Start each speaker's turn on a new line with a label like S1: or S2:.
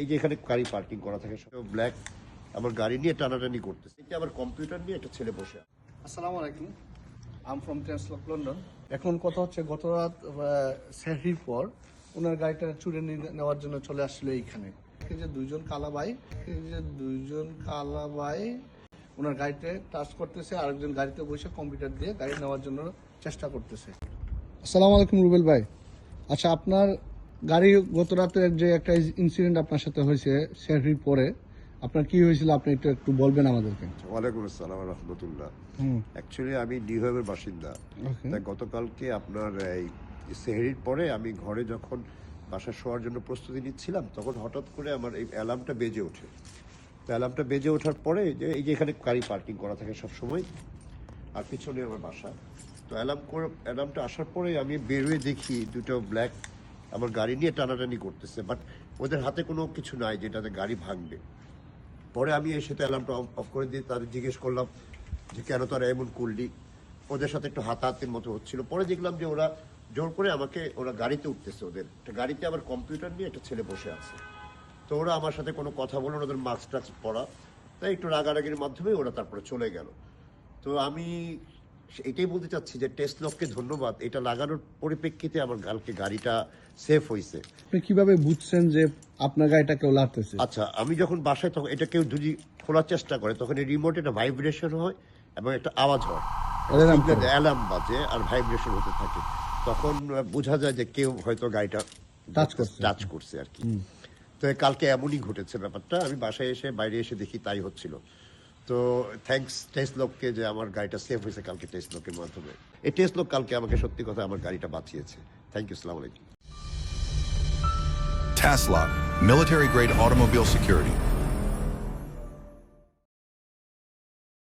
S1: এই যে এখানে গাড়ি পার্কিং করা থাকে সব ব্ল্যাক আমার গাড়ি নিয়ে টানাটানি করতেছে। এটা আমার কম্পিউটার নিয়ে একটা ছেলে বসে।
S2: আসসালামু আলাইকুম, আম ফ্রম ট্রান্সলক লন্ডন। এখন কথা হচ্ছে গত রাত সেহরির পর ওনার গাড়িটা চুরে নেওয়ার জন্য চলে আসছিল এইখানে। এই যে দুইজন কালাবাই ওনার গাড়িতে টাচ করতেছে, আরেকজন গাড়িতে বসে কম্পিউটার দিয়ে গাড়ি নেওয়ার জন্য চেষ্টা করতেছে। আসসালামু আলাইকুম রুবেল ভাই। আচ্ছা, আপনার গাড়ি গত রাতের যে একটা ইনসিডেন্ট আপনার সাথে হয়েছে সেহরির পরে, আপনার কি হয়েছিল আপনি একটু বলবেন আমাদেরকে?
S1: ওয়ালাইকুম আসসালাম রহমতুল্লাহ। অ্যাকচুয়ালি আমি নিউইয়র্কের বাসিন্দা। তাই গতকালকে আপনার এই সেহরির পরে আমি ঘরে যখন বাসা শোয়ার জন্য প্রস্তুতি নিচ্ছিলাম, তখন হঠাৎ করে আমার এই অ্যালার্মটা বেজে ওঠে। তো অ্যালার্মটা বেজে ওঠার পরে এই যে এখানে গাড়ি পার্কিং করা থাকে সবসময়, আর পিছনে আমার বাসা। তো অ্যালার্মটা আসার পরে আমি বেরোয় দেখি দুটো ব্ল্যাক আমার গাড়ি নিয়ে টানাটানি করতেছে, বাট ওদের হাতে কোনো কিছু নাই যেটাতে গাড়ি ভাঙবে। পরে আমি এসে তো অ্যালার্মটা অফ করে দিয়ে তাদের জিজ্ঞেস করলাম যে কেন তারা এমন করলি। ওদের সাথে একটু হাতাহাতির মতো হচ্ছিল। পরে দেখলাম যে ওরা জোর করে ওরা গাড়িতে উঠতেছে। ওদের একটা গাড়িতে আবার কম্পিউটার নিয়ে একটা ছেলে বসে আছে। তো ওরা আমার সাথে কোনো কথা বলে না, ওদের মাস্ক টাস্ক পরা, তাই একটু রাগারাগির মাধ্যমে ওরা তারপরে চলে গেল। তো আমি এটাই বলতে চাচ্ছি যে টেসলককে ধন্যবাদ, এটা লাগানোর পরিপ্রেক্ষিতে আমার কালকে গাড়িটা সেফ হয়েছে।
S2: আপনি কিভাবে বুঝছেন যে আপনার গাড়িটা কেউ লাড়তেছে?
S1: আচ্ছা, আমি যখন বাসায় তখন এটা কেউ যদি খোলার চেষ্টা করে, তখন এই রিমোটে একটা ভাইব্রেশন হয় এবং একটা আওয়াজ হয়, অ্যালার্ম বাজে আর ভাইব্রেশন হতে থাকে। তখন বোঝা যায় যে কেউ হয়তো গাড়িটা টাচ করছে আর কি। তো কালকে এমনই ঘটেছে ব্যাপারটা। আমি বাসায় এসে বাইরে এসে দেখি তাই হচ্ছিল। তো থ্যাঙ্কস টেসলককে যে আমার গাড়িটা সেফ হয়েছে কালকে টেসলকের মাধ্যমে। এই টেসলক কালকে আমাকে সত্যি কথা আমার গাড়িটা বাঁচিয়েছে। থ্যাংক ইউ, আসসালামু আলাইকুম।
S3: TASLOC, military-grade automobile security.